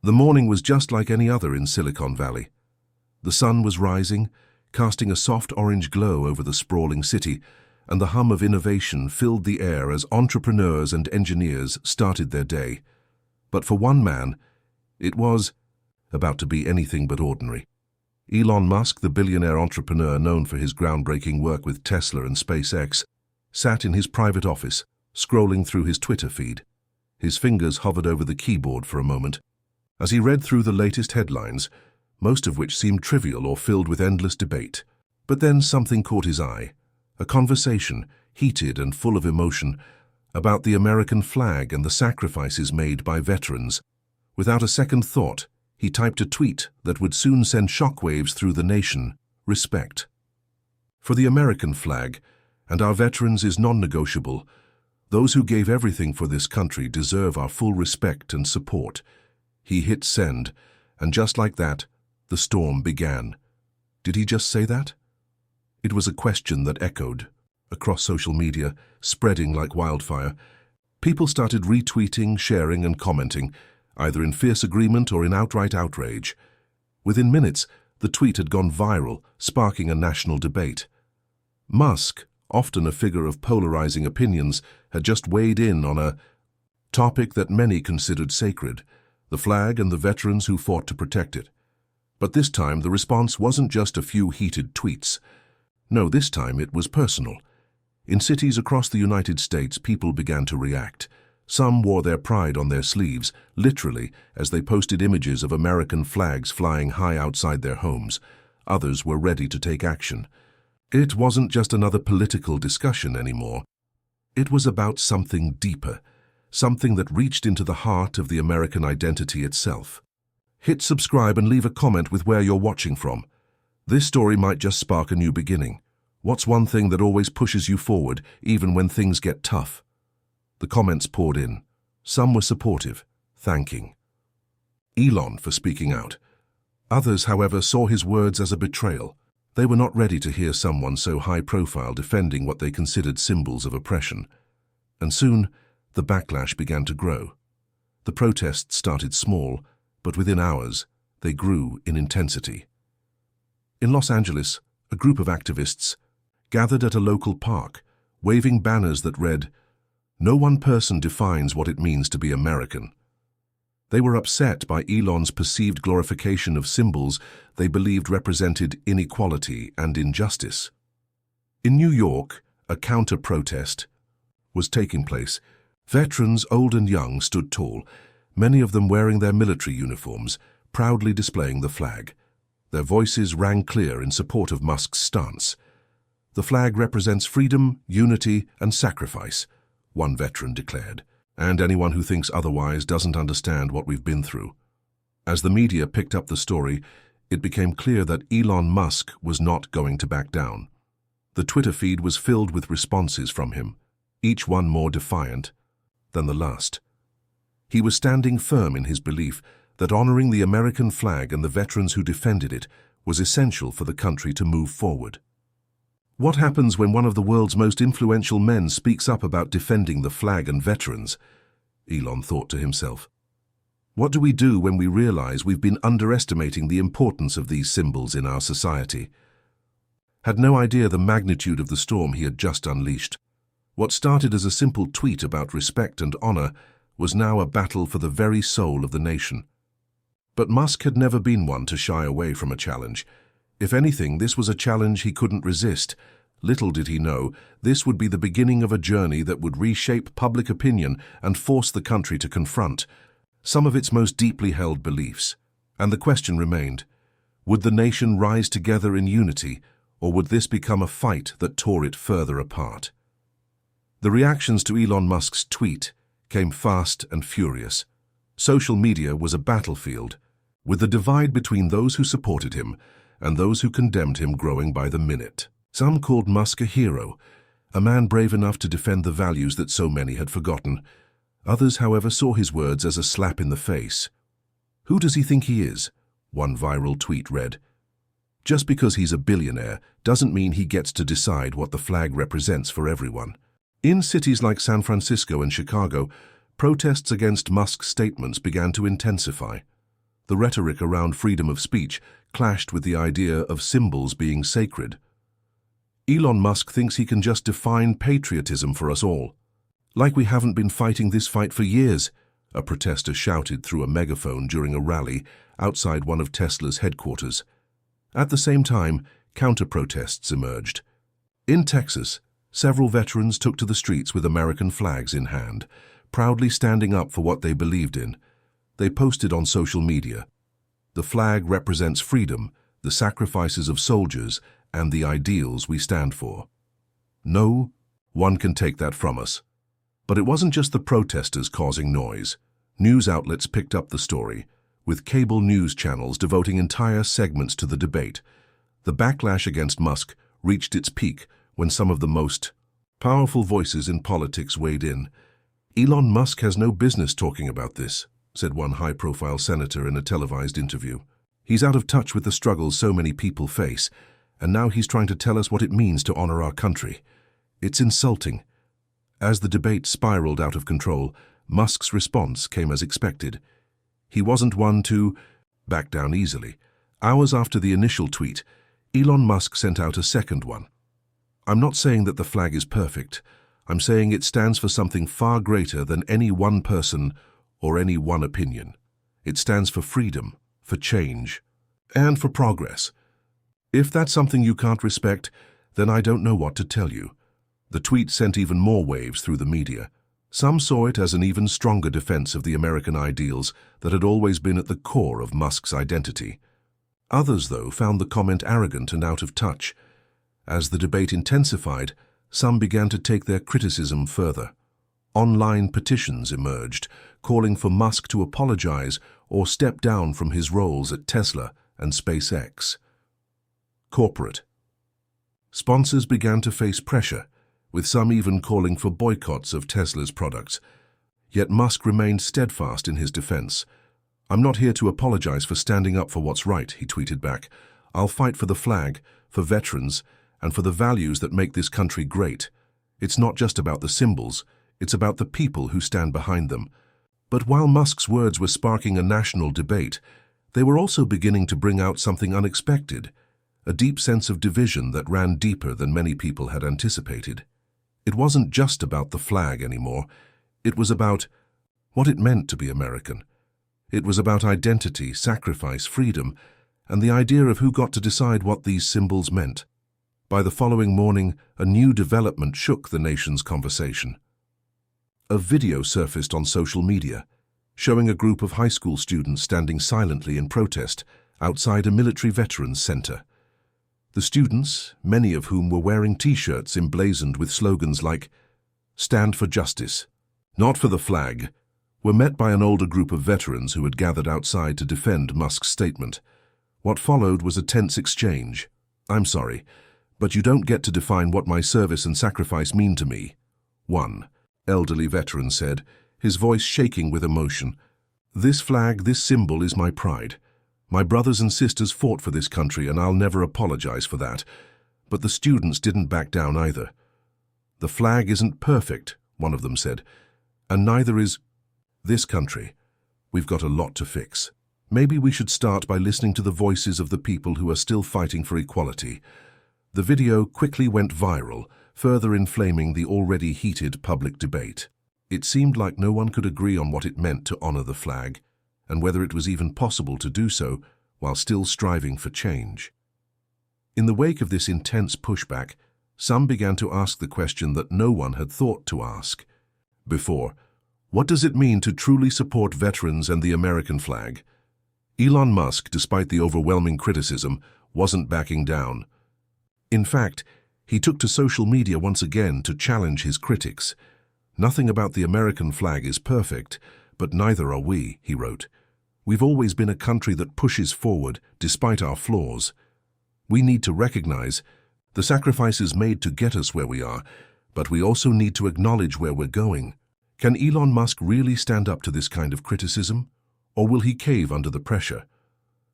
The morning was just like any other in Silicon Valley. The sun was rising, casting a soft orange glow over the sprawling city, and the hum of innovation filled the air as entrepreneurs and engineers started their day. But for one man, it was about to be anything but ordinary. Elon Musk, the billionaire entrepreneur known for his groundbreaking work with Tesla and SpaceX, sat in his private office, scrolling through his Twitter feed. His fingers hovered over the keyboard for a moment. As he read through the latest headlines, most of which seemed trivial or filled with endless debate. But then something caught his eye, a conversation, heated and full of emotion, about the American flag and the sacrifices made by veterans. Without a second thought, he typed a tweet that would soon send shockwaves through the nation: respect. For the American flag and our veterans is non-negotiable. Those who gave everything for this country deserve our full respect and support. He hit send, and just like that, the storm began. Did he just say that? It was a question that echoed across social media, spreading like wildfire. People started retweeting, sharing, and commenting, either in fierce agreement or in outright outrage. Within minutes, the tweet had gone viral, sparking a national debate. Musk, often a figure of polarizing opinions, had just weighed in on a topic that many considered sacred: the flag and the veterans who fought to protect it. But this time, the response wasn't just a few heated tweets. No, this time it was personal. In cities across the United States, people began to react. Some wore their pride on their sleeves, literally, as they posted images of American flags flying high outside their homes. Others were ready to take action. It wasn't just another political discussion anymore. It was about something deeper, something that reached into the heart of the American identity itself. Hit subscribe and leave a comment with where you're watching from. This story might just spark a new beginning. What's one thing that always pushes you forward, even when things get tough? The comments poured in. Some were supportive, thanking Elon for speaking out. Others, however, saw his words as a betrayal. They were not ready to hear someone so high-profile defending what they considered symbols of oppression. And soon, the backlash began to grow. The protests started small, but within hours, they grew in intensity. In Los Angeles, a group of activists gathered at a local park, waving banners that read, "No one person defines what it means to be American." They were upset by Elon's perceived glorification of symbols they believed represented inequality and injustice. In New York, a counter-protest was taking place. Veterans, old and young, stood tall, many of them wearing their military uniforms, proudly displaying the flag. Their voices rang clear in support of Musk's stance. "The flag represents freedom, unity, and sacrifice," one veteran declared, "and anyone who thinks otherwise doesn't understand what we've been through." As the media picked up the story, it became clear that Elon Musk was not going to back down. The Twitter feed was filled with responses from him, each one more defiant than the last. He was standing firm in his belief that honoring the American flag and the veterans who defended it was essential for the country to move forward. What happens when one of the world's most influential men speaks up about defending the flag and veterans? Elon thought to himself. What do we do when we realize we've been underestimating the importance of these symbols in our society? Had no idea the magnitude of the storm he had just unleashed. What started as a simple tweet about respect and honor was now a battle for the very soul of the nation. But Musk had never been one to shy away from a challenge. If anything, this was a challenge he couldn't resist. Little did he know, this would be the beginning of a journey that would reshape public opinion and force the country to confront some of its most deeply held beliefs. And the question remained, would the nation rise together in unity, or would this become a fight that tore it further apart? The reactions to Elon Musk's tweet came fast and furious. Social media was a battlefield, with the divide between those who supported him and those who condemned him growing by the minute. Some called Musk a hero, a man brave enough to defend the values that so many had forgotten. Others, however, saw his words as a slap in the face. "Who does he think he is?" one viral tweet read. "Just because he's a billionaire doesn't mean he gets to decide what the flag represents for everyone." In cities like San Francisco and Chicago, protests against Musk's statements began to intensify. The rhetoric around freedom of speech clashed with the idea of symbols being sacred. Elon Musk thinks he can just define patriotism for us all. Like we haven't been fighting this fight for years, a protester shouted through a megaphone during a rally outside one of Tesla's headquarters. At the same time, counter-protests emerged. In Texas, several veterans took to the streets with American flags in hand, proudly standing up for what they believed in. They posted on social media. The flag represents freedom, the sacrifices of soldiers, and the ideals we stand for. No one can take that from us. But it wasn't just the protesters causing noise. News outlets picked up the story, with cable news channels devoting entire segments to the debate. The backlash against Musk reached its peak when some of the most powerful voices in politics weighed in. Elon Musk has no business talking about this, said one high-profile senator in a televised interview. He's out of touch with the struggles so many people face, and now he's trying to tell us what it means to honor our country. It's insulting. As the debate spiraled out of control, Musk's response came as expected. He wasn't one to back down easily. Hours after the initial tweet, Elon Musk sent out a second one. I'm not saying that the flag is perfect. I'm saying it stands for something far greater than any one person or any one opinion. It stands for freedom, for change, and for progress. If that's something you can't respect, then I don't know what to tell you. The tweet sent even more waves through the media. Some saw it as an even stronger defense of the American ideals that had always been at the core of Musk's identity. Others, though, found the comment arrogant and out of touch. As the debate intensified, some began to take their criticism further. Online petitions emerged, calling for Musk to apologize or step down from his roles at Tesla and SpaceX. Corporate sponsors began to face pressure, with some even calling for boycotts of Tesla's products. Yet Musk remained steadfast in his defense. "I'm not here to apologize for standing up for what's right," he tweeted back. "I'll fight for the flag, for veterans, and for the values that make this country great. It's not just about the symbols, it's about the people who stand behind them." But while Musk's words were sparking a national debate, they were also beginning to bring out something unexpected, a deep sense of division that ran deeper than many people had anticipated. It wasn't just about the flag anymore. It was about what it meant to be American. It was about identity, sacrifice, freedom, and the idea of who got to decide what these symbols meant. By the following morning, a new development shook the nation's conversation. A video surfaced on social media, showing a group of high school students standing silently in protest outside a military veterans center. The students, many of whom were wearing T-shirts emblazoned with slogans like "Stand for Justice, Not for the Flag," were met by an older group of veterans who had gathered outside to defend Musk's statement. What followed was a tense exchange. "I'm sorry, but you don't get to define what my service and sacrifice mean to me," one elderly veteran said, his voice shaking with emotion. "This flag, this symbol is my pride. My brothers and sisters fought for this country, and I'll never apologize for that." But the students didn't back down either. "The flag isn't perfect," one of them said, "and neither is this country. We've got a lot to fix. Maybe we should start by listening to the voices of the people who are still fighting for equality." The video quickly went viral, further inflaming the already heated public debate. It seemed like no one could agree on what it meant to honor the flag, and whether it was even possible to do so while still striving for change. In the wake of this intense pushback, some began to ask the question that no one had thought to ask before. What does it mean to truly support veterans and the American flag? Elon Musk, despite the overwhelming criticism, wasn't backing down. In fact, he took to social media once again to challenge his critics. "Nothing about the American flag is perfect, but neither are we," he wrote. "We've always been a country that pushes forward despite our flaws. We need to recognize the sacrifices made to get us where we are, but we also need to acknowledge where we're going." Can Elon Musk really stand up to this kind of criticism? Or will he cave under the pressure?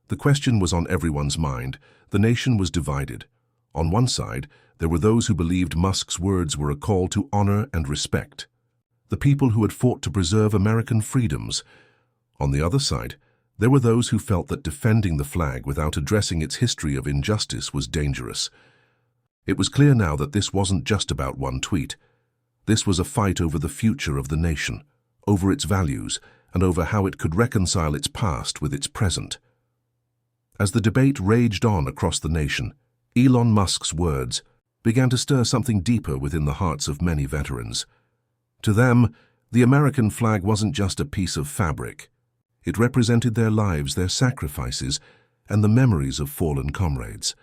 The question was on everyone's mind. The nation was divided. On one side, there were those who believed Musk's words were a call to honor and respect, the people who had fought to preserve American freedoms. On the other side, There were those who felt that defending the flag without addressing its history of injustice was dangerous. It was clear now that this wasn't just about one tweet. This was a fight over the future of the nation, over its values, and over how it could reconcile its past with its present. As the debate raged on across the nation, Elon Musk's words began to stir something deeper within the hearts of many veterans. To them, the American flag wasn't just a piece of fabric. It represented their lives, their sacrifices, and the memories of fallen comrades.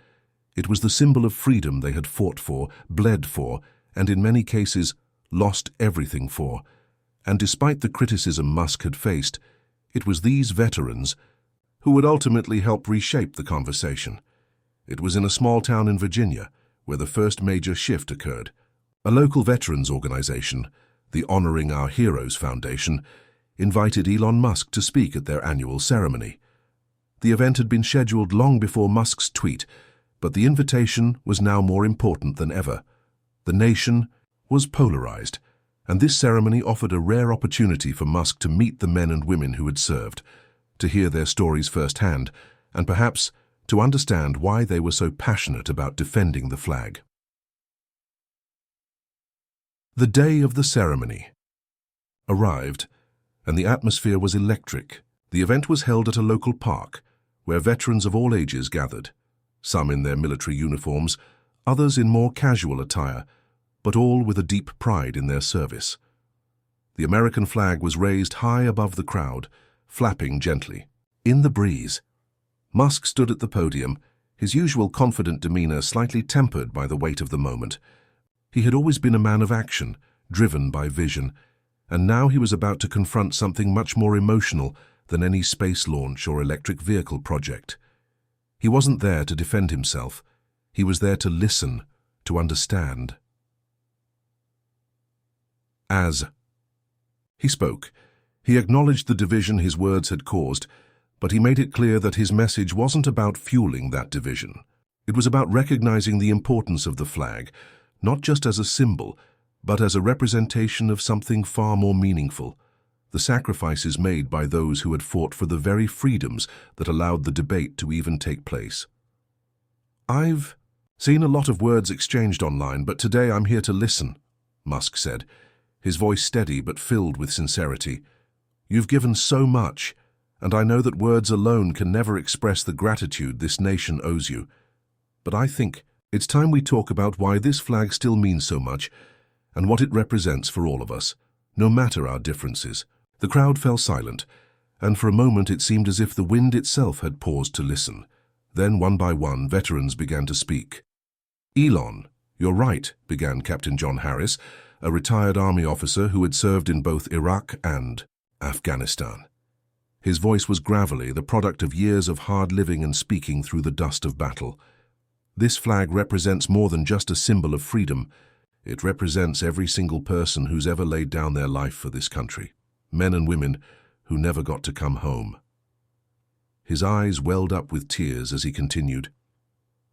It was the symbol of freedom they had fought for, bled for, and in many cases, lost everything for. And despite the criticism Musk had faced, it was these veterans who would ultimately help reshape the conversation. It was in a small town in Virginia where the first major shift occurred. A local veterans organization, the Honoring Our Heroes Foundation, invited Elon Musk to speak at their annual ceremony. The event had been scheduled long before Musk's tweet, but the invitation was now more important than ever. The nation was polarized, and this ceremony offered a rare opportunity for Musk to meet the men and women who had served, to hear their stories firsthand, and perhaps to understand why they were so passionate about defending the flag. The day of the ceremony arrived, and the atmosphere was electric. The event was held at a local park, where veterans of all ages gathered, some in their military uniforms, others in more casual attire, but all with a deep pride in their service. The American flag was raised high above the crowd, flapping gently. In the breeze, Musk stood at the podium, his usual confident demeanor slightly tempered by the weight of the moment. He had always been a man of action, driven by vision, and now he was about to confront something much more emotional than any space launch or electric vehicle project. He wasn't there to defend himself. He was there to listen, to understand. As he spoke, he acknowledged the division his words had caused, but he made it clear that his message wasn't about fueling that division. It was about recognizing the importance of the flag, not just as a symbol, but as a representation of something far more meaningful, the sacrifices made by those who had fought for the very freedoms that allowed the debate to even take place. "I've seen a lot of words exchanged online, but today I'm here to listen," Musk said, his voice steady but filled with sincerity. "You've given so much, and I know that words alone can never express the gratitude this nation owes you. But I think it's time we talk about why this flag still means so much and what it represents for all of us, no matter our differences." The crowd fell silent, and for a moment it seemed as if the wind itself had paused to listen. Then, one by one, veterans began to speak. "Elon, you're right," began Captain John Harris, a retired Army officer who had served in both Iraq and Afghanistan. His voice was gravelly, the product of years of hard living and speaking through the dust of battle. "This flag represents more than just a symbol of freedom. It represents every single person who's ever laid down their life for this country. Men and women who never got to come home." His eyes welled up with tears as he continued.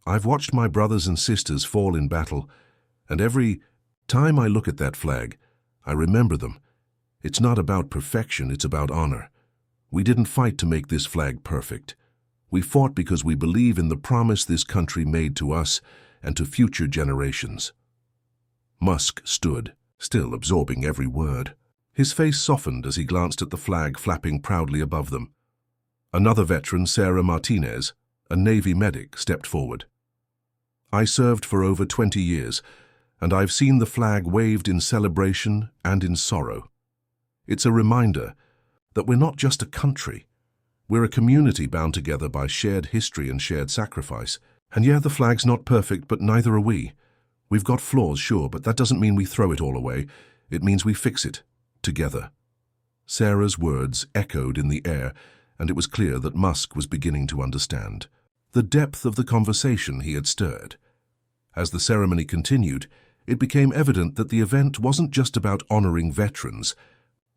"I've watched my brothers and sisters fall in battle, and every time I look at that flag, I remember them. It's not about perfection, it's about honor. We didn't fight to make this flag perfect. We fought because we believe in the promise this country made to us and to future generations." Musk stood, still absorbing every word. His face softened as he glanced at the flag flapping proudly above them. Another veteran, Sarah Martinez, a Navy medic, stepped forward. "I served for over 20 years, and I've seen the flag waved in celebration and in sorrow. It's a reminder that we're not just a country. We're a community bound together by shared history and shared sacrifice. And yeah, the flag's not perfect, but neither are we. We've got flaws, sure, but that doesn't mean we throw it all away. It means we fix it. Together." Sarah's words echoed in the air, and it was clear that Musk was beginning to understand the depth of the conversation he had stirred. As the ceremony continued, it became evident that the event wasn't just about honoring veterans.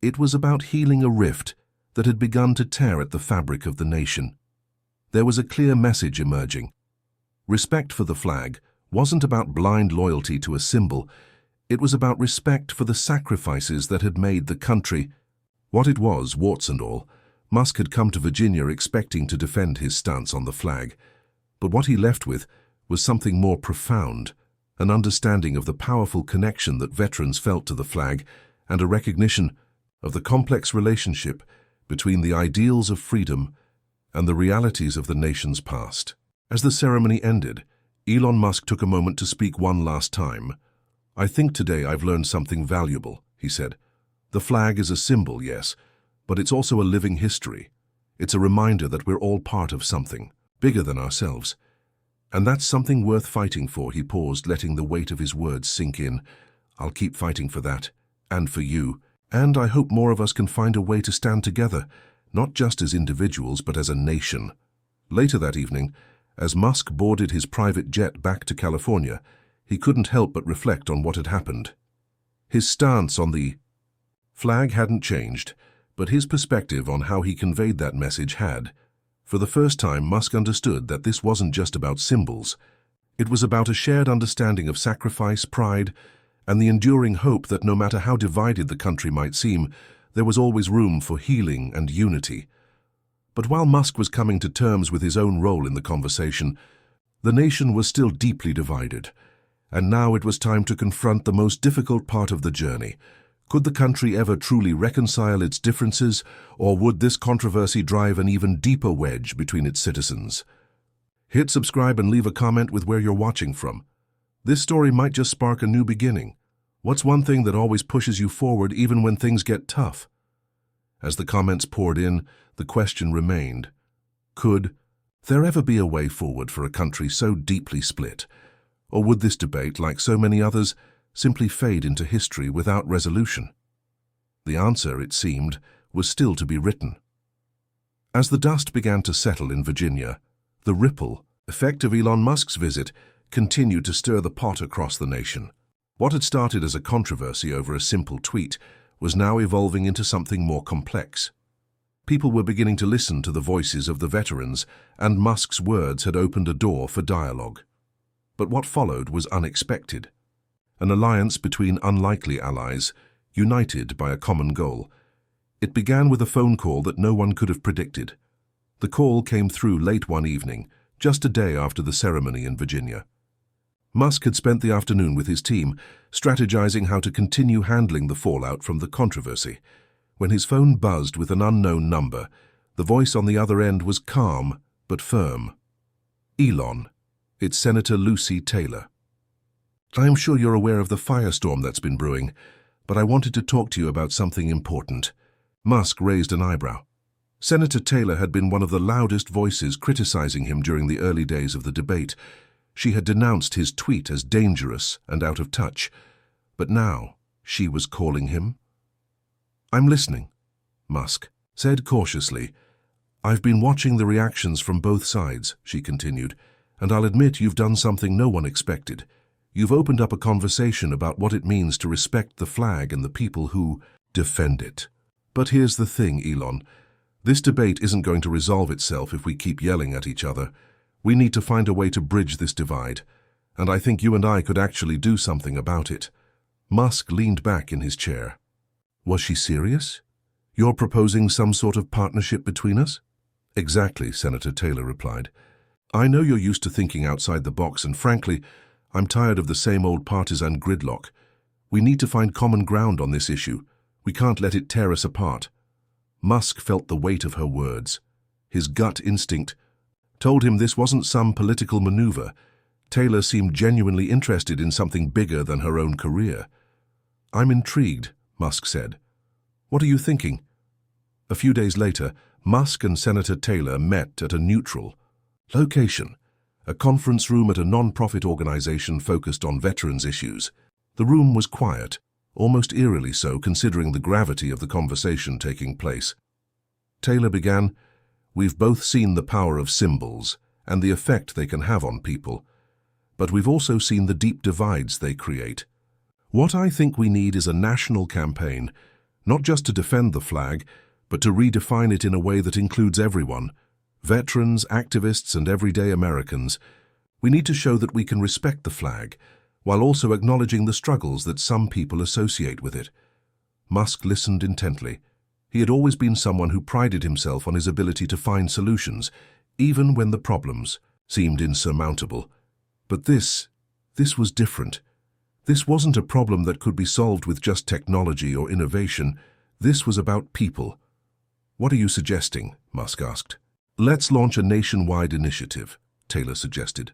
It was about healing a rift that had begun to tear at the fabric of the nation. There was a clear message emerging. Respect for the flag wasn't about blind loyalty to a symbol. It was about respect for the sacrifices that had made the country what it was, warts and all, Musk had come to Virginia expecting to defend his stance on the flag, but what he left with was something more profound, an understanding of the powerful connection that veterans felt to the flag and a recognition of the complex relationship between the ideals of freedom and the realities of the nation's past. As the ceremony ended, Elon Musk took a moment to speak one last time. "I think today I've learned something valuable," he said. "The flag is a symbol, yes, but it's also a living history. It's a reminder that we're all part of something bigger than ourselves. And that's something worth fighting for." He paused, letting the weight of his words sink in. "I'll keep fighting for that, and for you, and I hope more of us can find a way to stand together, not just as individuals, but as a nation." Later that evening, as Musk boarded his private jet back to California, he couldn't help but reflect on what had happened. His stance on the flag hadn't changed, but his perspective on how he conveyed that message had. For the first time, Musk understood that this wasn't just about symbols. It was about a shared understanding of sacrifice, pride, and the enduring hope that no matter how divided the country might seem, there was always room for healing and unity. But while Musk was coming to terms with his own role in the conversation, the nation was still deeply divided. And now it was time to confront the most difficult part of the journey. Could the country ever truly reconcile its differences, or would this controversy drive an even deeper wedge between its citizens? Hit subscribe and leave a comment with where you're watching from. This story might just spark a new beginning. What's one thing that always pushes you forward even when things get tough? As the comments poured in, the question remained: could there ever be a way forward for a country so deeply split? Or would this debate, like so many others, simply fade into history without resolution? The answer, it seemed, was still to be written. As the dust began to settle in Virginia, the ripple effect of Elon Musk's visit continued to stir the pot across the nation. What had started as a controversy over a simple tweet was now evolving into something more complex. People were beginning to listen to the voices of the veterans, and Musk's words had opened a door for dialogue. But what followed was unexpected. An alliance between unlikely allies, united by a common goal. It began with a phone call that no one could have predicted. The call came through late one evening, just a day after the ceremony in Virginia. Musk had spent the afternoon with his team, strategizing how to continue handling the fallout from the controversy. When his phone buzzed with an unknown number, the voice on the other end was calm but firm. "Elon, it's Senator Lucy Taylor. I am sure you're aware of the firestorm that's been brewing, but I wanted to talk to you about something important." Musk raised an eyebrow. Senator Taylor had been one of the loudest voices criticizing him during the early days of the debate. She had denounced his tweet as dangerous and out of touch, but now she was calling him. "I'm listening," Musk said cautiously. "I've been watching the reactions from both sides," she continued, "and I'll admit you've done something no one expected. You've opened up a conversation about what it means to respect the flag and the people who defend it. But here's the thing, Elon. This debate isn't going to resolve itself if we keep yelling at each other. We need to find a way to bridge this divide, and I think you and I could actually do something about it." Musk leaned back in his chair. "Was she serious? You're proposing some sort of partnership between us?" "Exactly," Senator Taylor replied. "I know you're used to thinking outside the box, and frankly, I'm tired of the same old partisan gridlock. We need to find common ground on this issue. We can't let it tear us apart." Musk felt the weight of her words. His gut instinct told him this wasn't some political maneuver. Taylor seemed genuinely interested in something bigger than her own career. "I'm intrigued," Musk said. "What are you thinking?" A few days later, Musk and Senator Taylor met at a neutral location, a conference room at a non-profit organization focused on veterans issues. The room was quiet, almost eerily so considering the gravity of the conversation taking place. Taylor began, "We've both seen the power of symbols and the effect they can have on people, but we've also seen the deep divides they create. What I think we need is a national campaign, not just to defend the flag, but to redefine it in a way that includes everyone, veterans, activists, and everyday Americans. We need to show that we can respect the flag, while also acknowledging the struggles that some people associate with it." Musk listened intently. He had always been someone who prided himself on his ability to find solutions, even when the problems seemed insurmountable. But this was different. This wasn't a problem that could be solved with just technology or innovation. This was about people. "What are you suggesting?" Musk asked. "Let's launch a nationwide initiative," Taylor suggested.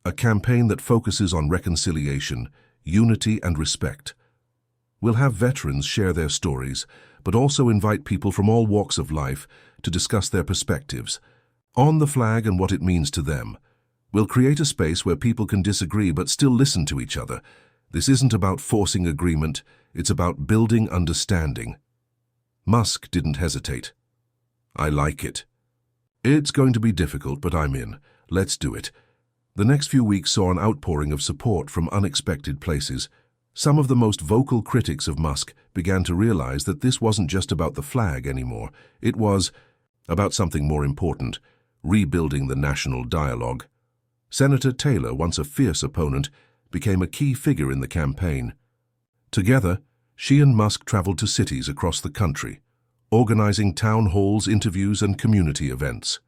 "A campaign that focuses on reconciliation, unity, and respect. We'll have veterans share their stories, but also invite people from all walks of life to discuss their perspectives on the flag and what it means to them. We'll create a space where people can disagree but still listen to each other. This isn't about forcing agreement, it's about building understanding." Musk didn't hesitate. "I like it. It's going to be difficult, but I'm in. Let's do it." The next few weeks saw an outpouring of support from unexpected places. Some of the most vocal critics of Musk began to realize that this wasn't just about the flag anymore. It was about something more important, rebuilding the national dialogue. Senator Taylor, once a fierce opponent, became a key figure in the campaign. Together, she and Musk traveled to cities across the country, organizing town halls, interviews, and community events.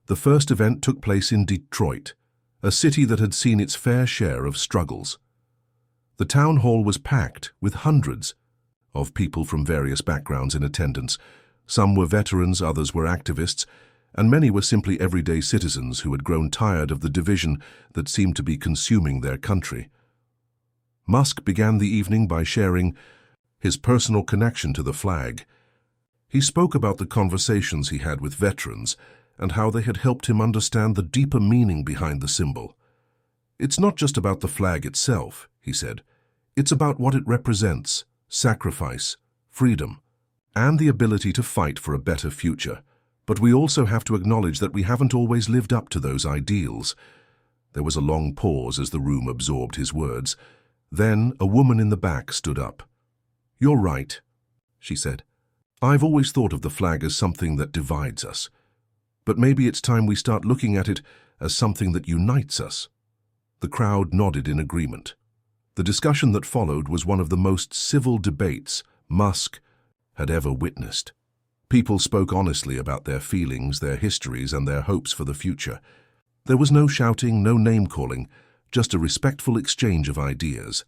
The first event took place in Detroit, a city that had seen its fair share of struggles. The town hall was packed with hundreds of people from various backgrounds in attendance. Some were veterans, others were activists, and many were simply everyday citizens who had grown tired of the division that seemed to be consuming their country. Musk began the evening by sharing his personal connection to the flag. He spoke about the conversations he had with veterans and how they had helped him understand the deeper meaning behind the symbol. "It's not just about the flag itself," he said. "It's about what it represents: sacrifice, freedom, and the ability to fight for a better future. But we also have to acknowledge that we haven't always lived up to those ideals." There was a long pause as the room absorbed his words. Then a woman in the back stood up. "You're right," she said. "I've always thought of the flag as something that divides us. But maybe it's time we start looking at it as something that unites us." The crowd nodded in agreement. The discussion that followed was one of the most civil debates Musk had ever witnessed. People spoke honestly about their feelings, their histories, and their hopes for the future. There was no shouting, no name-calling, just a respectful exchange of ideas.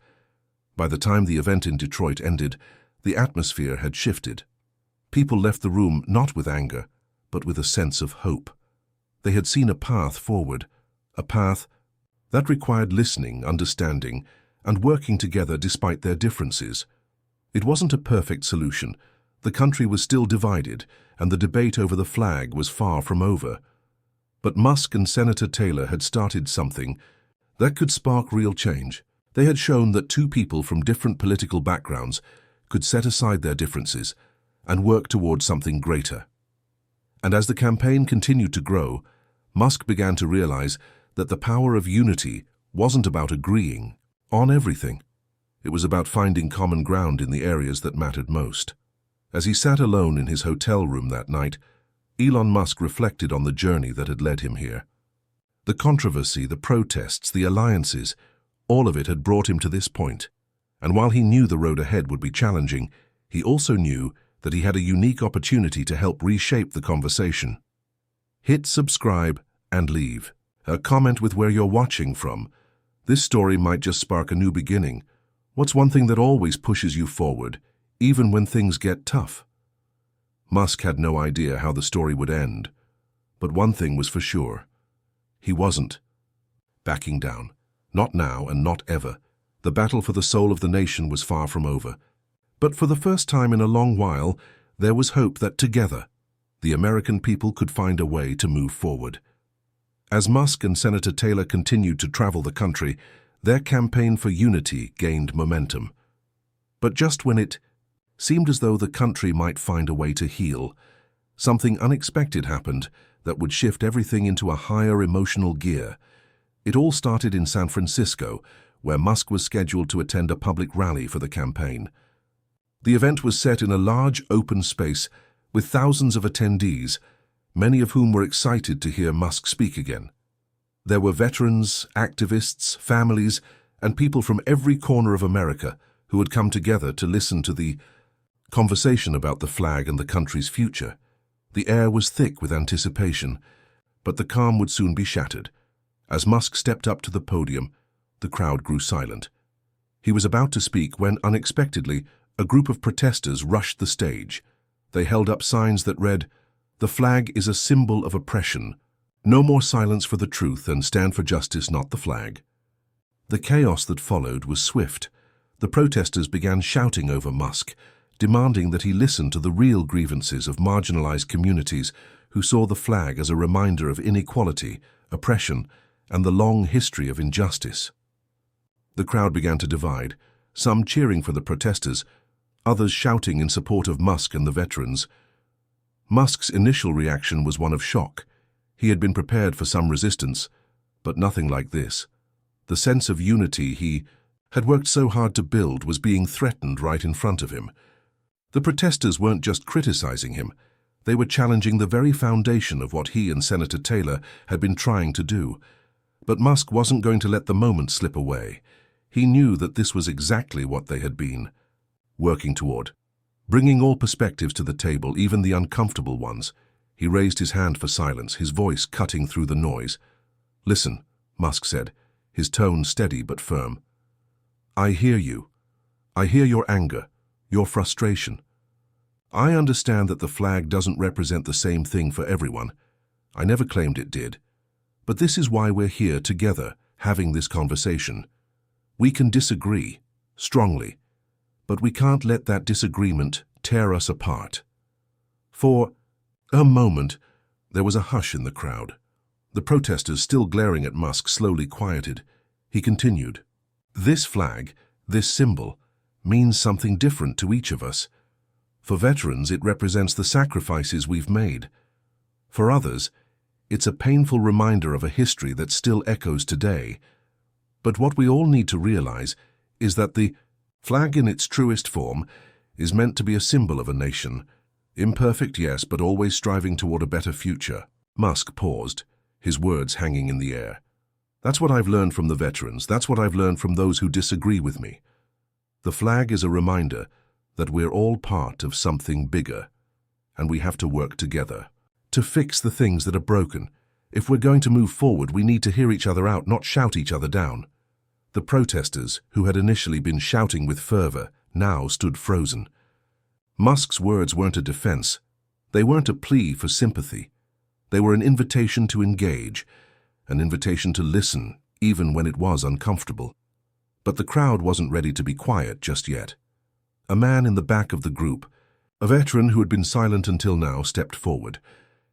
By the time the event in Detroit ended, the atmosphere had shifted. People left the room not with anger, but with a sense of hope. They had seen a path forward, a path that required listening, understanding, and working together despite their differences. It wasn't a perfect solution. The country was still divided, and the debate over the flag was far from over. But Musk and Senator Taylor had started something that could spark real change. They had shown that two people from different political backgrounds could set aside their differences and work towards something greater. And as the campaign continued to grow, Musk began to realize that the power of unity wasn't about agreeing on everything. It was about finding common ground in the areas that mattered most. As he sat alone in his hotel room that night, Elon Musk reflected on the journey that had led him here. The controversy, the protests, the alliances, all of it had brought him to this point. And while he knew the road ahead would be challenging, he also knew that he had a unique opportunity to help reshape the conversation. Hit subscribe and leave a comment with where you're watching from. This story might just spark a new beginning. What's one thing that always pushes you forward, even when things get tough? Musk had no idea how the story would end, but one thing was for sure. He wasn't backing down. Not now and not ever. The battle for the soul of the nation was far from over. But for the first time in a long while, there was hope that together, the American people could find a way to move forward. As Musk and Senator Taylor continued to travel the country, their campaign for unity gained momentum. But just when it seemed as though the country might find a way to heal, something unexpected happened that would shift everything into a higher emotional gear. It all started in San Francisco, where Musk was scheduled to attend a public rally for the campaign. The event was set in a large open space with thousands of attendees, many of whom were excited to hear Musk speak again. There were veterans, activists, families, and people from every corner of America who had come together to listen to the conversation about the flag and the country's future. The air was thick with anticipation, but the calm would soon be shattered. As Musk stepped up to the podium, the crowd grew silent. He was about to speak when, unexpectedly, a group of protesters rushed the stage. They held up signs that read, "The flag is a symbol of oppression. No more silence for the truth and stand for justice, not the flag." The chaos that followed was swift. The protesters began shouting over Musk, demanding that he listen to the real grievances of marginalized communities who saw the flag as a reminder of inequality, oppression, and the long history of injustice. The crowd began to divide, some cheering for the protesters, others shouting in support of Musk and the veterans. Musk's initial reaction was one of shock. He had been prepared for some resistance, but nothing like this. The sense of unity he had worked so hard to build was being threatened right in front of him. The protesters weren't just criticizing him, they were challenging the very foundation of what he and Senator Taylor had been trying to do. But Musk wasn't going to let the moment slip away. He knew that this was exactly what they had been working toward. Bringing all perspectives to the table, even the uncomfortable ones, he raised his hand for silence, his voice cutting through the noise. "Listen," Musk said, his tone steady but firm. "I hear you. I hear your anger, your frustration. I understand that the flag doesn't represent the same thing for everyone. I never claimed it did. But this is why we're here together, having this conversation. We can disagree, strongly, but we can't let that disagreement tear us apart." For a moment, there was a hush in the crowd. The protesters, still glaring at Musk, slowly quieted. He continued, "This flag, this symbol, means something different to each of us. For veterans, it represents the sacrifices we've made. For others, it's a painful reminder of a history that still echoes today. But what we all need to realize is that the flag in its truest form is meant to be a symbol of a nation. Imperfect, yes, but always striving toward a better future." Musk paused, his words hanging in the air. "That's what I've learned from the veterans. That's what I've learned from those who disagree with me. The flag is a reminder that we're all part of something bigger, and we have to work together to fix the things that are broken. If we're going to move forward, we need to hear each other out, not shout each other down." The protesters, who had initially been shouting with fervor, now stood frozen. Musk's words weren't a defense. They weren't a plea for sympathy. They were an invitation to engage, an invitation to listen, even when it was uncomfortable. But the crowd wasn't ready to be quiet just yet. A man in the back of the group, a veteran who had been silent until now, stepped forward.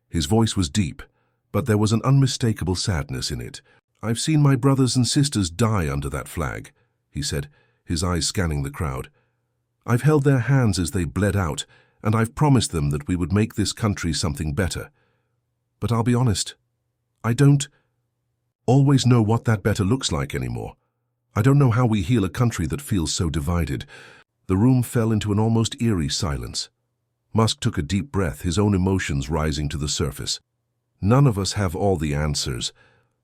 His voice was deep, but there was an unmistakable sadness in it. "I've seen my brothers and sisters die under that flag," he said, his eyes scanning the crowd. "I've held their hands as they bled out, and I've promised them that we would make this country something better. But I'll be honest, I don't always know what that better looks like anymore. I don't know how we heal a country that feels so divided." The room fell into an almost eerie silence. Musk took a deep breath, his own emotions rising to the surface. "None of us have all the answers,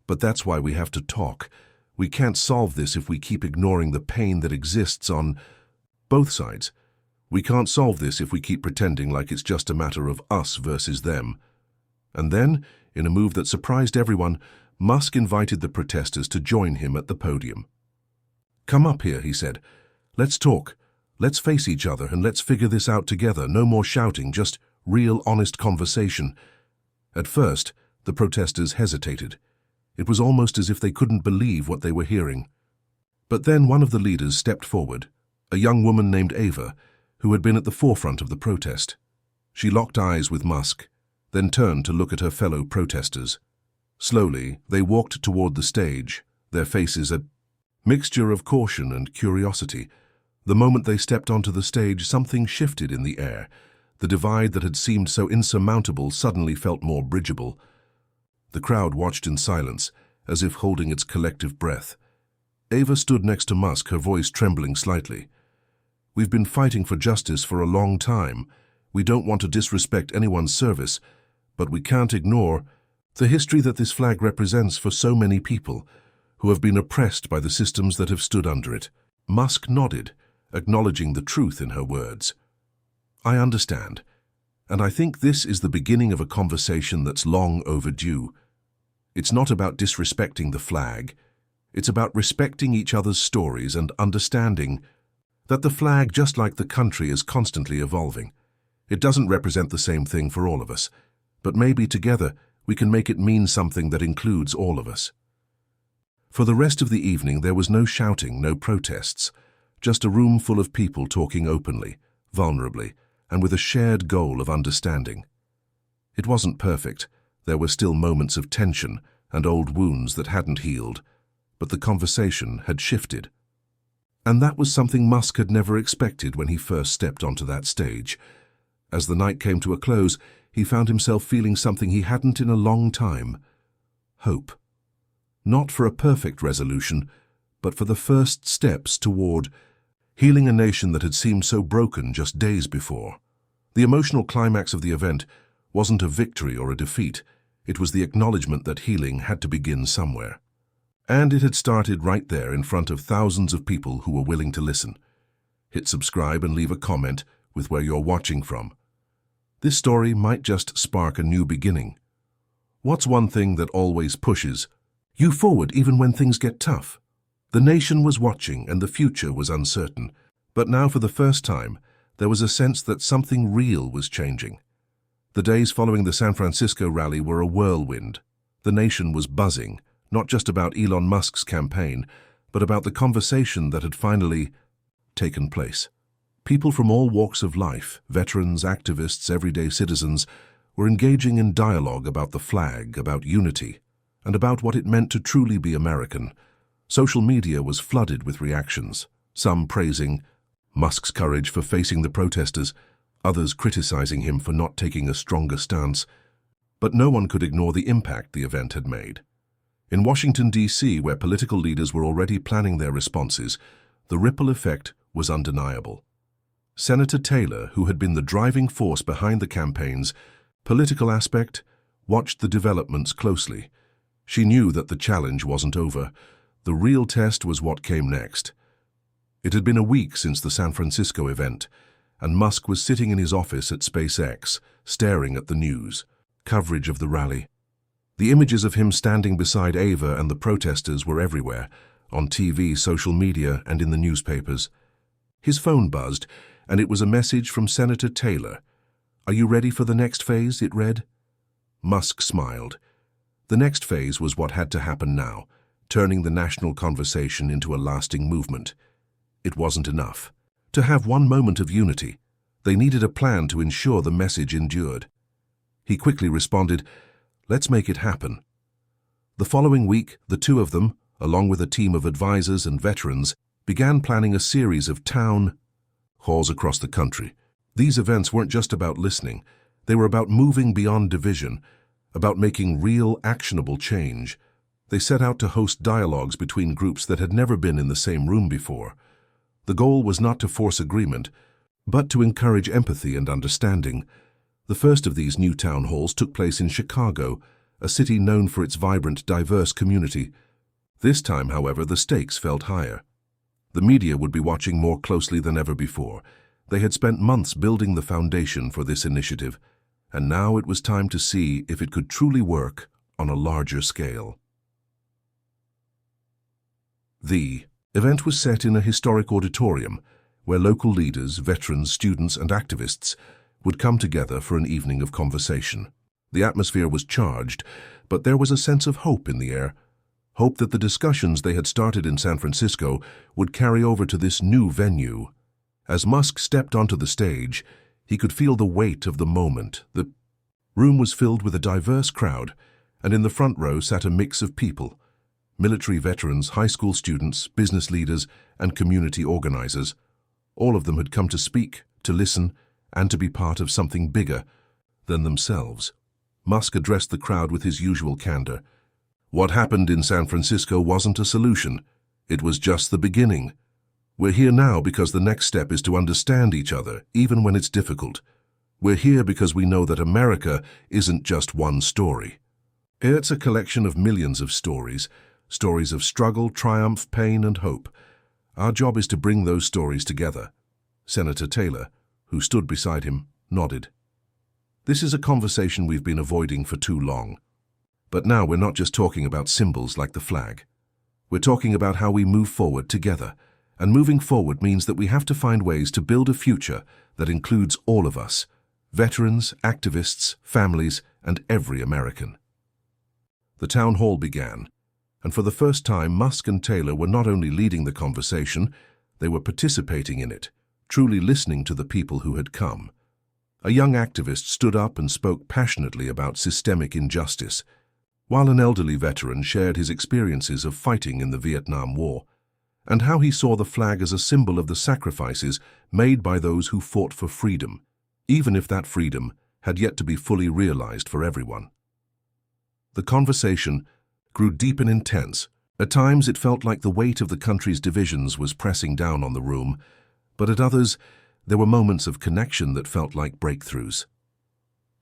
but that's why we have to talk. We can't solve this if we keep ignoring the pain that exists on both sides. We can't solve this if we keep pretending like it's just a matter of us versus them." And then, in a move that surprised everyone, Musk invited the protesters to join him at the podium. "Come up here," he said. "Let's talk. Let's face each other and let's figure this out together. No more shouting, just real, honest conversation." At first, the protesters hesitated. It was almost as if they couldn't believe what they were hearing. But then one of the leaders stepped forward, a young woman named Ava, who had been at the forefront of the protest. She locked eyes with Musk, then turned to look at her fellow protesters. Slowly, they walked toward the stage, their faces a mixture of caution and curiosity. The moment they stepped onto the stage, something shifted in the air. The divide that had seemed so insurmountable suddenly felt more bridgeable. The crowd watched in silence, as if holding its collective breath. Ava stood next to Musk, her voice trembling slightly. "We've been fighting for justice for a long time. We don't want to disrespect anyone's service, but we can't ignore the history that this flag represents for so many people who have been oppressed by the systems that have stood under it." Musk nodded, acknowledging the truth in her words. I understand, and I think this is the beginning of a conversation that's long overdue. It's not about disrespecting the flag. It's about respecting each other's stories and understanding that the flag, just like the country, is constantly evolving. It doesn't represent the same thing for all of us, but maybe together we can make it mean something that includes all of us. For the rest of the evening there was no shouting, no protests, just a room full of people talking openly, vulnerably, and with a shared goal of understanding. It wasn't perfect. There were still moments of tension and old wounds that hadn't healed, but the conversation had shifted. And that was something Musk had never expected when he first stepped onto that stage. As the night came to a close, he found himself feeling something he hadn't in a long time: hope. Not for a perfect resolution, but for the first steps toward healing a nation that had seemed so broken just days before. The emotional climax of the event wasn't a victory or a defeat. It was the acknowledgement that healing had to begin somewhere. And it had started right there in front of thousands of people who were willing to listen. Hit subscribe and leave a comment with where you're watching from. This story might just spark a new beginning. What's one thing that always pushes you forward even when things get tough? The nation was watching and the future was uncertain, but now for the first time, there was a sense that something real was changing. The days following the San Francisco rally were a whirlwind. The nation was buzzing, not just about Elon Musk's campaign, but about the conversation that had finally taken place. People from all walks of life, veterans, activists, everyday citizens, were engaging in dialogue about the flag, about unity, and about what it meant to truly be American. Social media was flooded with reactions, some praising Musk's courage for facing the protesters, others criticizing him for not taking a stronger stance. But no one could ignore the impact the event had made. In Washington, D.C., where political leaders were already planning their responses, the ripple effect was undeniable. Senator Taylor, who had been the driving force behind the campaign's political aspect, watched the developments closely. She knew that the challenge wasn't over. The real test was what came next. It had been a week since the San Francisco event, and Musk was sitting in his office at SpaceX, staring at the news coverage of the rally. The images of him standing beside Ava and the protesters were everywhere, on TV, social media, and in the newspapers. His phone buzzed, and it was a message from Senator Taylor. "Are you ready for the next phase?" it read. Musk smiled. The next phase was what had to happen now, turning the national conversation into a lasting movement. It wasn't enough to have one moment of unity. They needed a plan to ensure the message endured. He quickly responded, "Let's make it happen." The following week, the two of them, along with a team of advisors and veterans, began planning a series of town halls across the country. These events weren't just about listening. They were about moving beyond division, about making real, actionable change. They set out to host dialogues between groups that had never been in the same room before. The goal was not to force agreement, but to encourage empathy and understanding. The first of these new town halls took place in Chicago, a city known for its vibrant, diverse community. This time, however, the stakes felt higher. The media would be watching more closely than ever before. They had spent months building the foundation for this initiative, and now it was time to see if it could truly work on a larger scale. The event was set in a historic auditorium where local leaders, veterans, students, and activists would come together for an evening of conversation. The atmosphere was charged, but there was a sense of hope in the air. Hope that the discussions they had started in San Francisco would carry over to this new venue. As Musk stepped onto the stage, he could feel the weight of the moment. The room was filled with a diverse crowd, and in the front row sat a mix of people: military veterans, high school students, business leaders, and community organizers. All of them had come to speak, to listen, and to be part of something bigger than themselves. Musk addressed the crowd with his usual candor. What happened in San Francisco wasn't a solution. It was just the beginning. We're here now because the next step is to understand each other, even when it's difficult. We're here because we know that America isn't just one story. It's a collection of millions of stories, stories of struggle, triumph, pain, and hope. Our job is to bring those stories together. Senator Taylor, who stood beside him, nodded. This is a conversation we've been avoiding for too long. But now we're not just talking about symbols like the flag. We're talking about how we move forward together. And moving forward means that we have to find ways to build a future that includes all of us, veterans, activists, families, and every American. The town hall began, and for the first time Musk and Taylor were not only leading the conversation, they were participating in it, truly listening to the people who had come. A young activist stood up and spoke passionately about systemic injustice, while an elderly veteran shared his experiences of fighting in the Vietnam War, and how he saw the flag as a symbol of the sacrifices made by those who fought for freedom, even if that freedom had yet to be fully realized for everyone. The conversation grew deep and intense. At times it felt like the weight of the country's divisions was pressing down on the room, but at others there were moments of connection that felt like breakthroughs.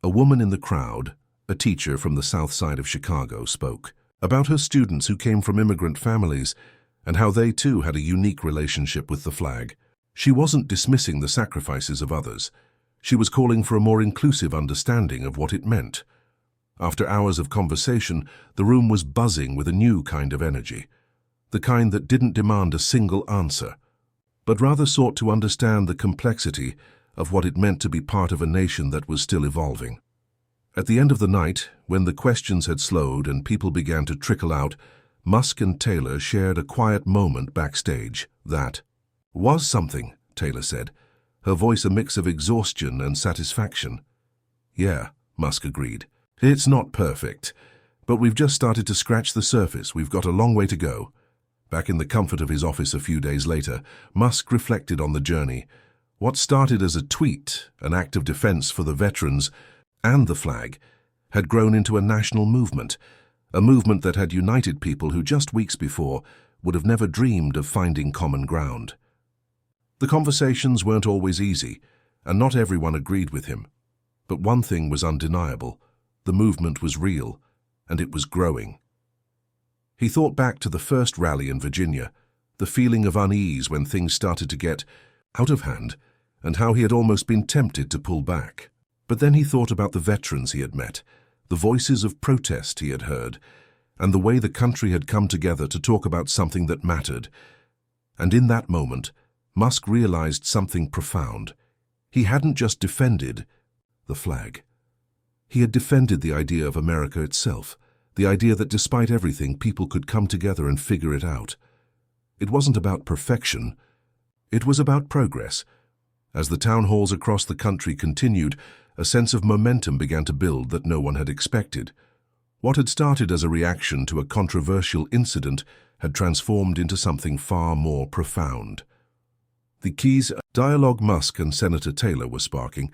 A woman in the crowd, a teacher from the south side of Chicago, spoke about her students who came from immigrant families and how they too had a unique relationship with the flag. She wasn't dismissing the sacrifices of others. She was calling for a more inclusive understanding of what it meant. After hours of conversation, the room was buzzing with a new kind of energy, the kind that didn't demand a single answer, but rather sought to understand the complexity of what it meant to be part of a nation that was still evolving. At the end of the night, when the questions had slowed and people began to trickle out, Musk and Taylor shared a quiet moment backstage. That was something, Taylor said, her voice a mix of exhaustion and satisfaction. Yeah, Musk agreed. It's not perfect, but we've just started to scratch the surface. We've got a long way to go. Back in the comfort of his office a few days later, Musk reflected on the journey. What started as a tweet, an act of defense for the veterans and the flag, had grown into a national movement, a movement that had united people who just weeks before would have never dreamed of finding common ground. The conversations weren't always easy, and not everyone agreed with him. But one thing was undeniable. The movement was real, and it was growing. He thought back to the first rally in Virginia, the feeling of unease when things started to get out of hand, and how he had almost been tempted to pull back. But then he thought about the veterans he had met, the voices of protest he had heard, and the way the country had come together to talk about something that mattered. And in that moment, Musk realized something profound. He hadn't just defended the flag. He had defended the idea of America itself, the idea that despite everything, people could come together and figure it out. It wasn't about perfection. It was about progress. As the town halls across the country continued, a sense of momentum began to build that no one had expected. What had started as a reaction to a controversial incident had transformed into something far more profound. The keys dialogue Musk and Senator Taylor were sparking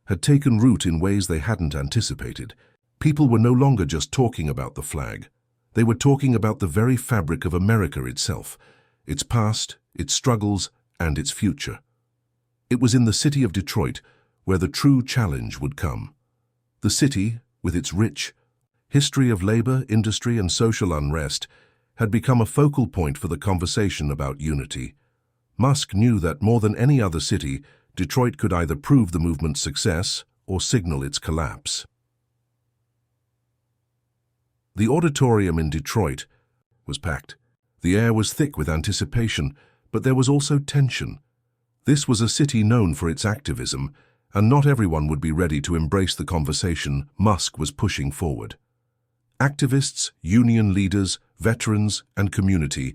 had taken root in ways they hadn't anticipated. People were no longer just talking about the flag. They were talking about the very fabric of America itself, its past, its struggles, and its future. It was in the city of Detroit where the true challenge would come. The city, with its rich history of labor, industry, and social unrest, had become a focal point for the conversation about unity. Musk knew that more than any other city, Detroit could either prove the movement's success or signal its collapse. The auditorium in Detroit was packed. The air was thick with anticipation, but there was also tension. This was a city known for its activism, and not everyone would be ready to embrace the conversation Musk was pushing forward. Activists, union leaders, veterans, and community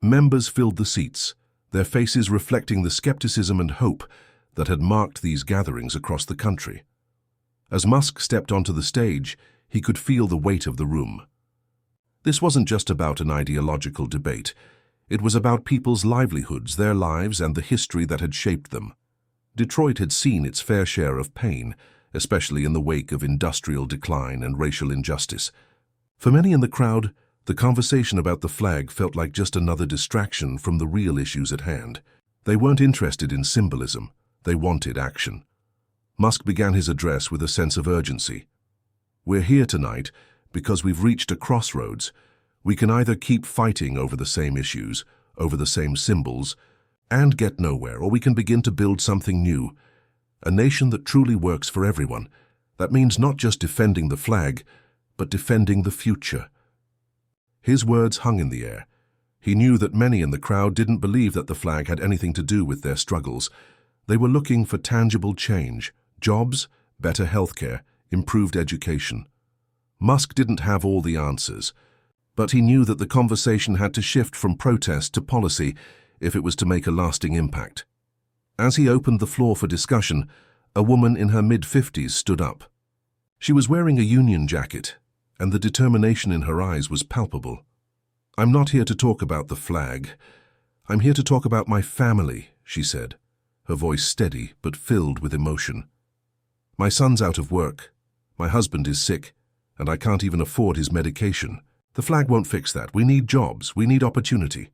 members filled the seats, their faces reflecting the skepticism and hope that had marked these gatherings across the country. As Musk stepped onto the stage, he could feel the weight of the room. This wasn't just about an ideological debate. It was about people's livelihoods, their lives, and the history that had shaped them. Detroit had seen its fair share of pain, especially in the wake of industrial decline and racial injustice. For many in the crowd, the conversation about the flag felt like just another distraction from the real issues at hand. They weren't interested in symbolism. They wanted action. Musk began his address with a sense of urgency. We're here tonight because we've reached a crossroads. We can either keep fighting over the same issues, over the same symbols, and get nowhere, or we can begin to build something new, A nation that truly works for everyone. That means not just defending the flag, but defending the future. His words hung in the air. He knew that many in the crowd didn't believe that the flag had anything to do with their struggles. They were looking for tangible change, jobs, better healthcare, improved education. Musk didn't have all the answers, but he knew that the conversation had to shift from protest to policy if it was to make a lasting impact. As he opened the floor for discussion, a woman in her mid-50s stood up. She was wearing a union jacket, and the determination in her eyes was palpable. "I'm not here to talk about the flag. I'm here to talk about my family," she said, her voice steady but filled with emotion. "My son's out of work, my husband is sick, and I can't even afford his medication. The flag won't fix that. We need jobs, we need opportunity.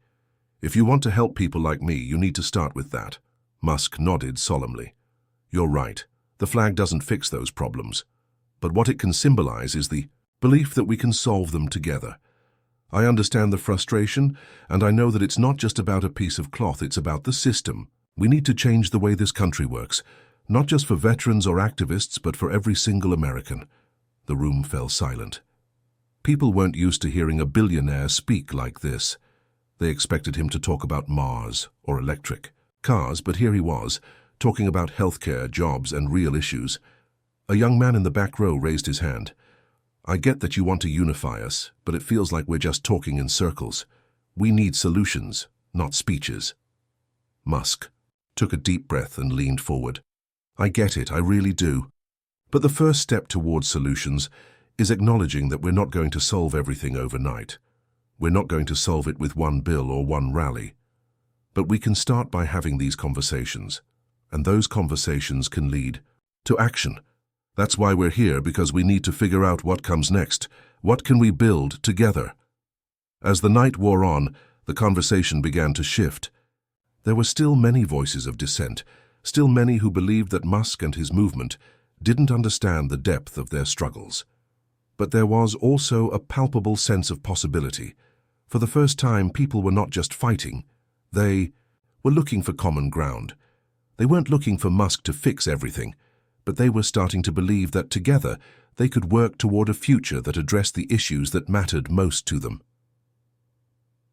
If you want to help people like me, you need to start with that." Musk nodded solemnly. "You're right. The flag doesn't fix those problems. But what it can symbolize is the belief that we can solve them together. I understand the frustration, and I know that it's not just about a piece of cloth, it's about the system. We need to change the way this country works, not just for veterans or activists, but for every single American." The room fell silent. People weren't used to hearing a billionaire speak like this. They expected him to talk about Mars or electric cars, but here he was, talking about healthcare, jobs, and real issues. A young man in the back row raised his hand. "I get that you want to unify us, but it feels like we're just talking in circles. We need solutions, not speeches." Musk took a deep breath and leaned forward. "I get it, I really do. But the first step towards solutions is acknowledging that we're not going to solve everything overnight. We're not going to solve it with one bill or one rally. But we can start by having these conversations, and those conversations can lead to action. That's why we're here, because we need to figure out what comes next. What can we build together?" As the night wore on, the conversation began to shift. There were still many voices of dissent, still many who believed that Musk and his movement didn't understand the depth of their struggles. But there was also a palpable sense of possibility. For the first time, people were not just fighting. They were looking for common ground. They weren't looking for Musk to fix everything, but they were starting to believe that together they could work toward a future that addressed the issues that mattered most to them.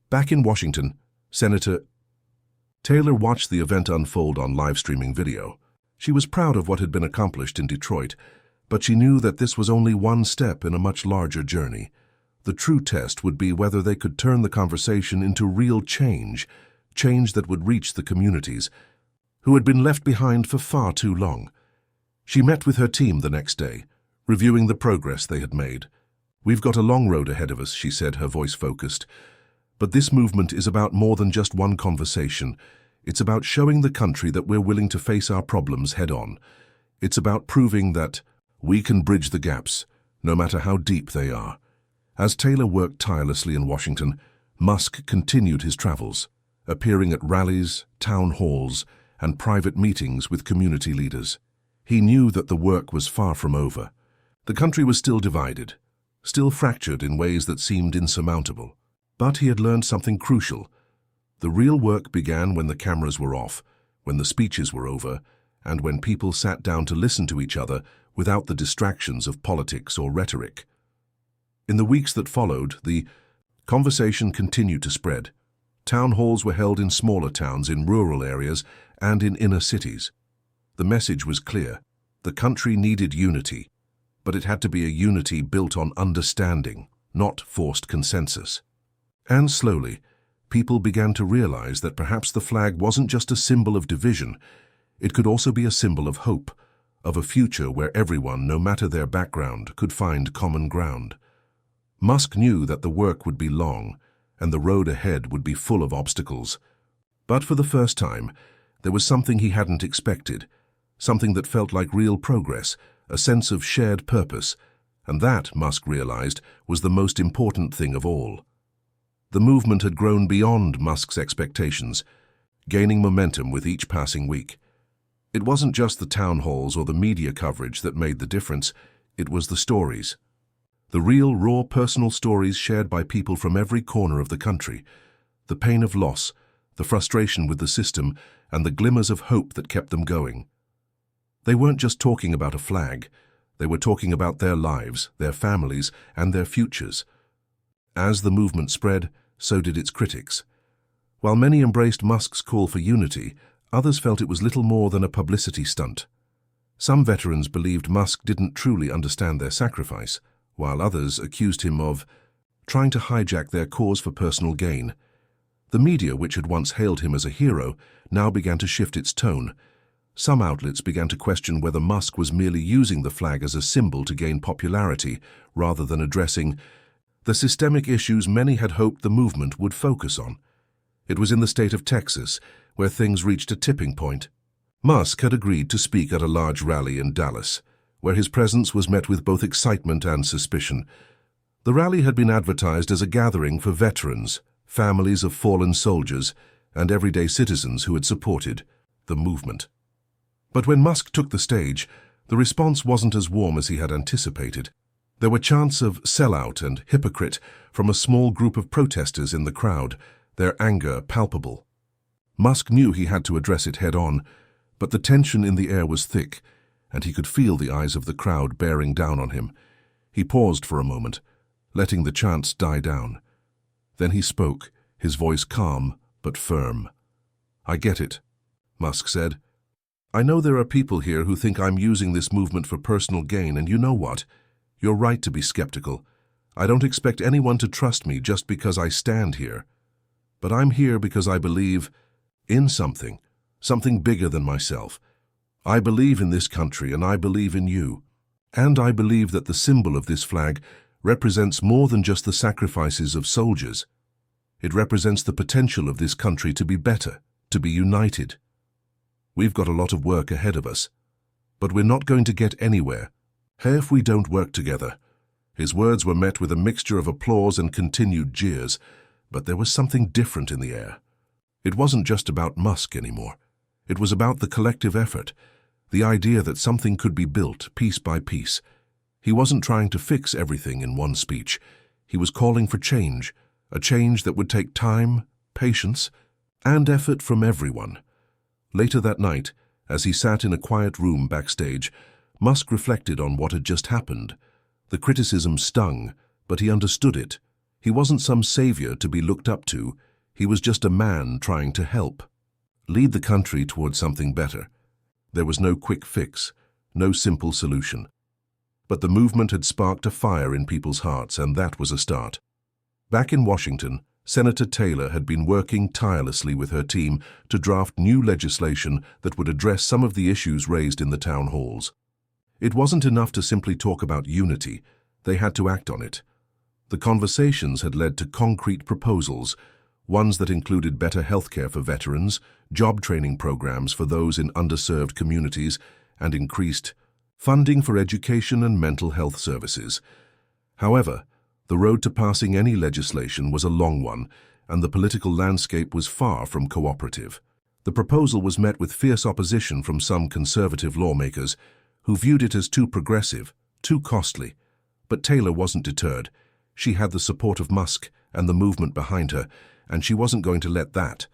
Back in Washington, Senator Taylor watched the event unfold on live streaming video. She was proud of what had been accomplished in Detroit, but she knew that this was only one step in a much larger journey. The true test would be whether they could turn the conversation into real change, change that would reach the communities who had been left behind for far too long. She met with her team the next day, reviewing the progress they had made. "We've got a long road ahead of us," she said, her voice focused. "But this movement is about more than just one conversation. It's about showing the country that we're willing to face our problems head-on. It's about proving that we can bridge the gaps, no matter how deep they are." As Taylor worked tirelessly in Washington, Musk continued his travels, appearing at rallies, town halls, and private meetings with community leaders. He knew that the work was far from over. The country was still divided, still fractured in ways that seemed insurmountable. But he had learned something crucial. The real work began when the cameras were off, when the speeches were over, and when people sat down to listen to each other without the distractions of politics or rhetoric. In the weeks that followed, the conversation continued to spread. Town halls were held in smaller towns, in rural areas, and in inner cities. The message was clear. The country needed unity, but it had to be a unity built on understanding, not forced consensus. And slowly, people began to realize that perhaps the flag wasn't just a symbol of division. It could also be a symbol of hope, of a future where everyone, no matter their background, could find common ground. Musk knew that the work would be long, and the road ahead would be full of obstacles. But for the first time, there was something he hadn't expected, something that felt like real progress, a sense of shared purpose, and that, Musk realized, was the most important thing of all. The movement had grown beyond Musk's expectations, gaining momentum with each passing week. It wasn't just the town halls or the media coverage that made the difference, it was the stories. The real, raw, personal stories shared by people from every corner of the country. The pain of loss, the frustration with the system, and the glimmers of hope that kept them going. They weren't just talking about a flag. They were talking about their lives, their families, and their futures. As the movement spread, so did its critics. While many embraced Musk's call for unity, others felt it was little more than a publicity stunt. Some veterans believed Musk didn't truly understand their sacrifice, while others accused him of trying to hijack their cause for personal gain. The media, which had once hailed him as a hero, now began to shift its tone. Some outlets began to question whether Musk was merely using the flag as a symbol to gain popularity, rather than addressing the systemic issues many had hoped the movement would focus on. It was in the state of Texas, where things reached a tipping point. Musk had agreed to speak at a large rally in Dallas, where his presence was met with both excitement and suspicion. The rally had been advertised as a gathering for veterans, families of fallen soldiers, and everyday citizens who had supported the movement. But when Musk took the stage, the response wasn't as warm as he had anticipated. There were chants of sellout and hypocrite from a small group of protesters in the crowd, their anger palpable. Musk knew he had to address it head-on, but the tension in the air was thick, and he could feel the eyes of the crowd bearing down on him. He paused for a moment, letting the chants die down. Then he spoke, his voice calm but firm. "I get it," Musk said. "I know there are people here who think I'm using this movement for personal gain, and you know what? You're right to be skeptical. I don't expect anyone to trust me just because I stand here. But I'm here because I believe in something bigger than myself. I believe in this country, and I believe in you. And I believe that the symbol of this flag represents more than just the sacrifices of soldiers. It represents the potential of this country to be better, to be united. We've got a lot of work ahead of us, but we're not going to get anywhere if we don't work together." His words were met with a mixture of applause and continued jeers, but there was something different in the air. It wasn't just about Musk anymore. It was about the collective effort, the idea that something could be built piece by piece. He wasn't trying to fix everything in one speech. He was calling for change, a change that would take time, patience, and effort from everyone. Later that night, as he sat in a quiet room backstage, Musk reflected on what had just happened. The criticism stung, but he understood it. He wasn't some savior to be looked up to. He was just a man trying to help, lead the country towards something better. There was no quick fix, no simple solution. But the movement had sparked a fire in people's hearts, and that was a start. Back in Washington, Senator Taylor had been working tirelessly with her team to draft new legislation that would address some of the issues raised in the town halls. It wasn't enough to simply talk about unity. They had to act on it. The conversations had led to concrete proposals, ones that included better healthcare for veterans, job training programs for those in underserved communities, and increased funding for education and mental health services. However, the road to passing any legislation was a long one, and the political landscape was far from cooperative. The proposal was met with fierce opposition from some conservative lawmakers who viewed it as too progressive, too costly. But Taylor wasn't deterred. She had the support of Musk and the movement behind her, and she wasn't going to let that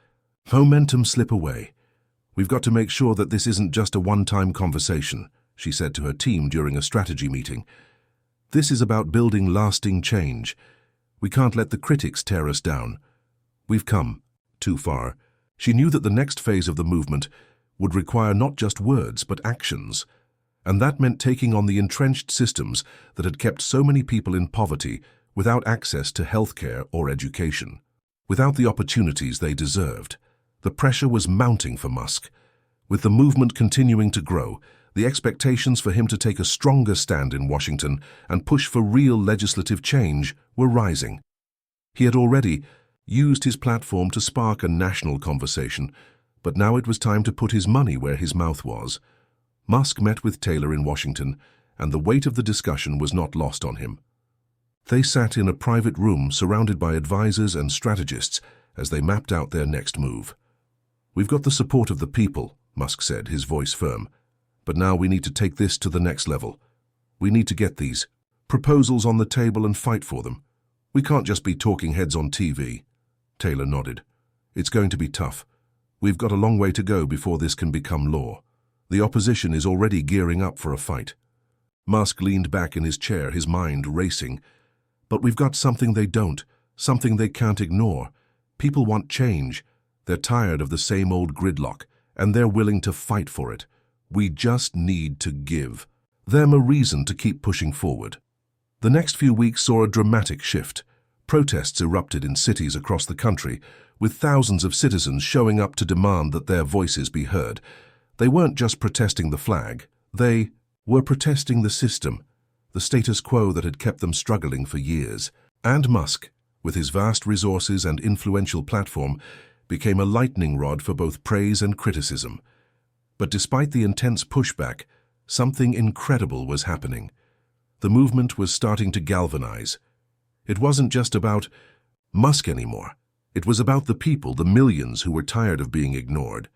momentum slip away. "We've got to make sure that this isn't just a one-time conversation," she said to her team during a strategy meeting. "This is about building lasting change. We can't let the critics tear us down. We've come too far." She knew that the next phase of the movement would require not just words but actions, and that meant taking on the entrenched systems that had kept so many people in poverty without access to healthcare or education, without the opportunities they deserved. The pressure was mounting for Musk. With the movement continuing to grow, the expectations for him to take a stronger stand in Washington and push for real legislative change were rising. He had already used his platform to spark a national conversation, but now it was time to put his money where his mouth was. Musk met with Taylor in Washington, and the weight of the discussion was not lost on him. They sat in a private room surrounded by advisors and strategists as they mapped out their next move. "We've got the support of the people," Musk said, his voice firm. "But now we need to take this to the next level. We need to get these proposals on the table and fight for them. We can't just be talking heads on TV." Taylor nodded. "It's going to be tough. We've got a long way to go before this can become law. The opposition is already gearing up for a fight. Musk leaned back in his chair, his mind racing. But we've got something they don't, something they can't ignore. People want change. They're tired of the same old gridlock, and they're willing to fight for it. We just need to give them a reason to keep pushing forward. The next few weeks saw a dramatic shift. Protests erupted in cities across the country, with thousands of citizens showing up to demand that their voices be heard. They weren't just protesting the flag, they were protesting the system, the status quo that had kept them struggling for years. And Musk, with his vast resources and influential platform, became a lightning rod for both praise and criticism. But despite the intense pushback, something incredible was happening. The movement was starting to galvanize. It wasn't just about Musk anymore. It was about the people, the millions who were tired of being ignored.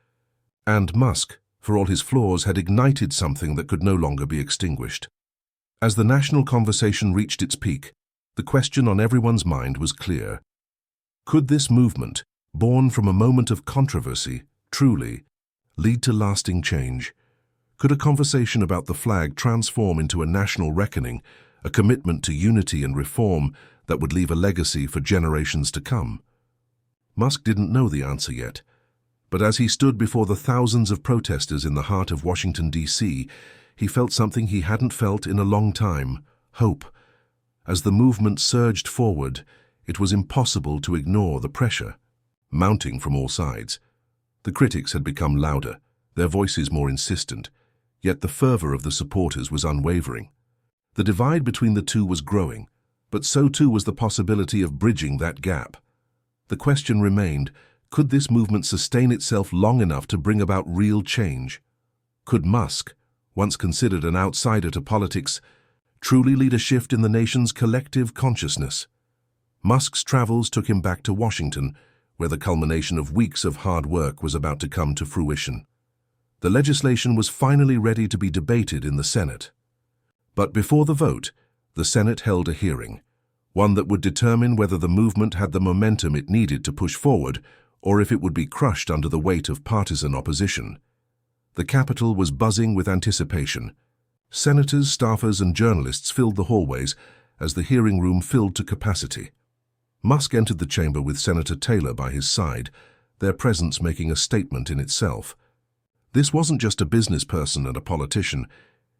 And Musk, for all his flaws, had ignited something that could no longer be extinguished. As the national conversation reached its peak, the question on everyone's mind was clear. Could this movement, born from a moment of controversy, truly lead to lasting change? Could a conversation about the flag transform into a national reckoning, a commitment to unity and reform that would leave a legacy for generations to come? Musk didn't know the answer yet, but as he stood before the thousands of protesters in the heart of Washington, D.C., he felt something he hadn't felt in a long time: hope. As the movement surged forward, it was impossible to ignore the pressure mounting from all sides. The critics had become louder, their voices more insistent, yet the fervor of the supporters was unwavering. The divide between the two was growing, but so too was the possibility of bridging that gap. The question remained, could this movement sustain itself long enough to bring about real change? Could Musk, once considered an outsider to politics, truly lead a shift in the nation's collective consciousness? Musk's travels took him back to Washington, where the culmination of weeks of hard work was about to come to fruition. The legislation was finally ready to be debated in the Senate. But before the vote, the Senate held a hearing, one that would determine whether the movement had the momentum it needed to push forward, or if it would be crushed under the weight of partisan opposition. The Capitol was buzzing with anticipation. Senators, staffers, and journalists filled the hallways as the hearing room filled to capacity. Musk entered the chamber with Senator Taylor by his side, their presence making a statement in itself. This wasn't just a business person and a politician.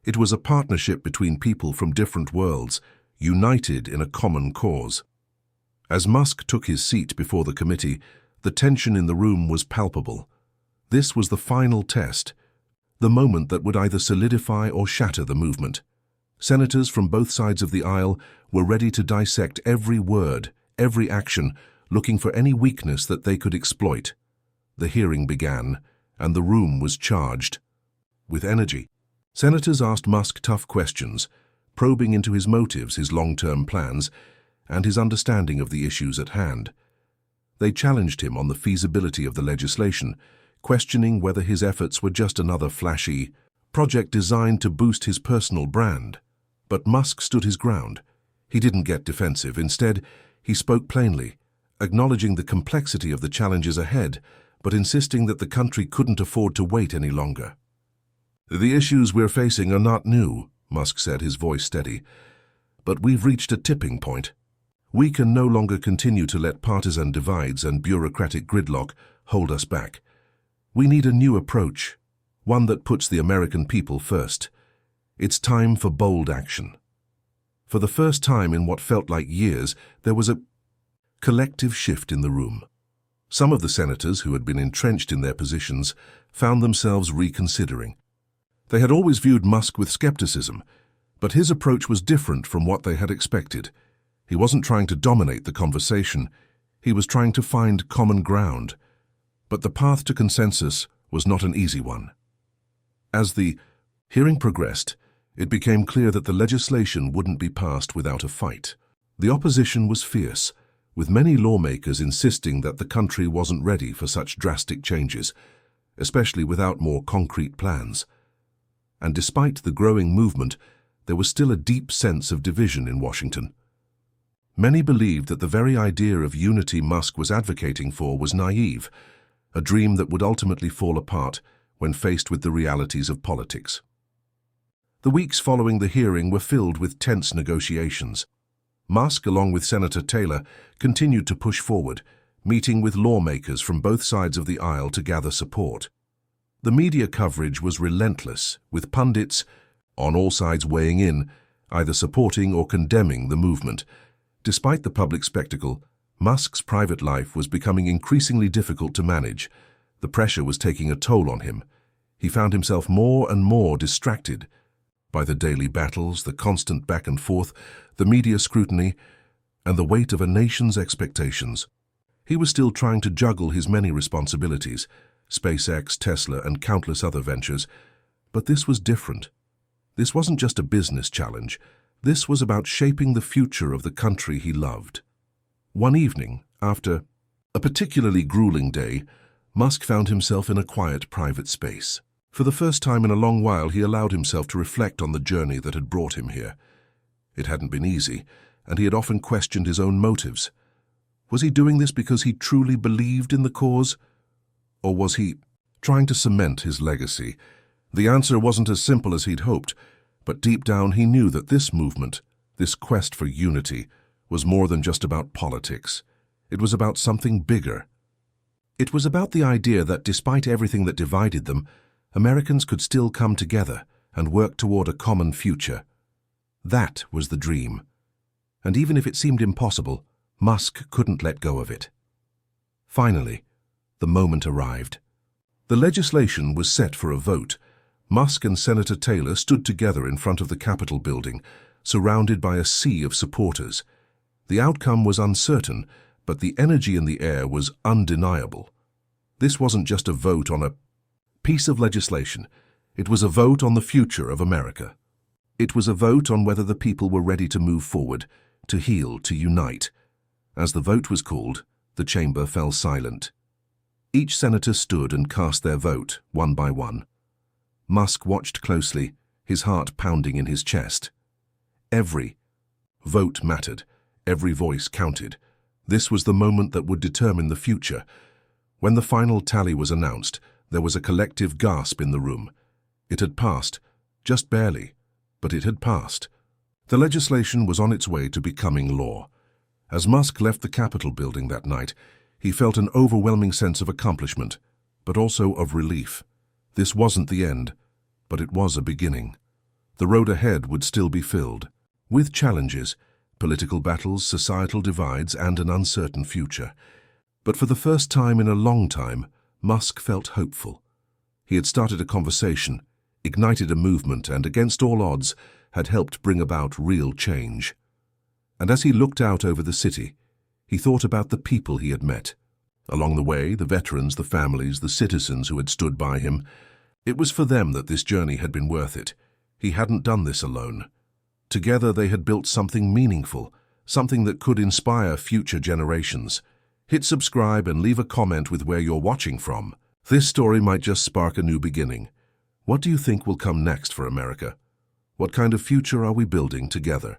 It was a partnership between people from different worlds, united in a common cause. As Musk took his seat before the committee, the tension in the room was palpable. This was the final test, the moment that would either solidify or shatter the movement. Senators from both sides of the aisle were ready to dissect every word, every action, looking for any weakness that they could exploit. The hearing began, and the room was charged with energy. Senators asked Musk tough questions, probing into his motives, his long-term plans, and his understanding of the issues at hand. They challenged him on the feasibility of the legislation, questioning whether his efforts were just another flashy project designed to boost his personal brand. But Musk stood his ground. He didn't get defensive. Instead, he spoke plainly, acknowledging the complexity of the challenges ahead, but insisting that the country couldn't afford to wait any longer. "The issues we're facing are not new," Musk said, his voice steady. "But we've reached a tipping point. We can no longer continue to let partisan divides and bureaucratic gridlock hold us back. We need a new approach, one that puts the American people first. It's time for bold action." For the first time in what felt like years, there was a collective shift in the room. Some of the senators who had been entrenched in their positions found themselves reconsidering. They had always viewed Musk with skepticism, but his approach was different from what they had expected. He wasn't trying to dominate the conversation. He was trying to find common ground. But the path to consensus was not an easy one. As the hearing progressed, it became clear that the legislation wouldn't be passed without a fight. The opposition was fierce, with many lawmakers insisting that the country wasn't ready for such drastic changes, especially without more concrete plans. And despite the growing movement, there was still a deep sense of division in Washington. Many believed that the very idea of unity Musk was advocating for was naive, a dream that would ultimately fall apart when faced with the realities of politics. The weeks following the hearing were filled with tense negotiations. Musk, along with Senator Taylor, continued to push forward, meeting with lawmakers from both sides of the aisle to gather support. The media coverage was relentless, with pundits on all sides weighing in, either supporting or condemning the movement. Despite the public spectacle, Musk's private life was becoming increasingly difficult to manage. The pressure was taking a toll on him. He found himself more and more distracted by the daily battles, the constant back and forth, the media scrutiny, and the weight of a nation's expectations. He was still trying to juggle his many responsibilities, SpaceX, Tesla, and countless other ventures, but this was different. This wasn't just a business challenge. This was about shaping the future of the country he loved. One evening, after a particularly grueling day, Musk found himself in a quiet, private space. For the first time in a long while, he allowed himself to reflect on the journey that had brought him here. It hadn't been easy, and he had often questioned his own motives. Was he doing this because he truly believed in the cause? Or was he trying to cement his legacy? The answer wasn't as simple as he'd hoped, but deep down he knew that this movement, this quest for unity, was more than just about politics. It was about something bigger. It was about the idea that despite everything that divided them, Americans could still come together and work toward a common future. That was the dream. And even if it seemed impossible, Musk couldn't let go of it. Finally, the moment arrived. The legislation was set for a vote. Musk and Senator Taylor stood together in front of the Capitol building, surrounded by a sea of supporters. The outcome was uncertain, but the energy in the air was undeniable. This wasn't just a vote on a piece of legislation. It was a vote on the future of America. It was a vote on whether the people were ready to move forward, to heal, to unite. As the vote was called, the chamber fell silent. Each senator stood and cast their vote, one by one. Musk watched closely, his heart pounding in his chest. Every vote mattered. Every voice counted. This was the moment that would determine the future. When the final tally was announced, there was a collective gasp in the room. It had passed, just barely, but it had passed. The legislation was on its way to becoming law. As Musk left the Capitol building that night, he felt an overwhelming sense of accomplishment, but also of relief. This wasn't the end, but it was a beginning. The road ahead would still be filled with challenges, political battles, societal divides, and an uncertain future. But for the first time in a long time, Musk felt hopeful. He had started a conversation, ignited a movement, and against all odds, had helped bring about real change. And as he looked out over the city, he thought about the people he had met. Along the way, the veterans, the families, the citizens who had stood by him. It was for them that this journey had been worth it. He hadn't done this alone. Together they had built something meaningful, something that could inspire future generations. Hit subscribe and leave a comment with where you're watching from. This story might just spark a new beginning. What do you think will come next for America? What kind of future are we building together?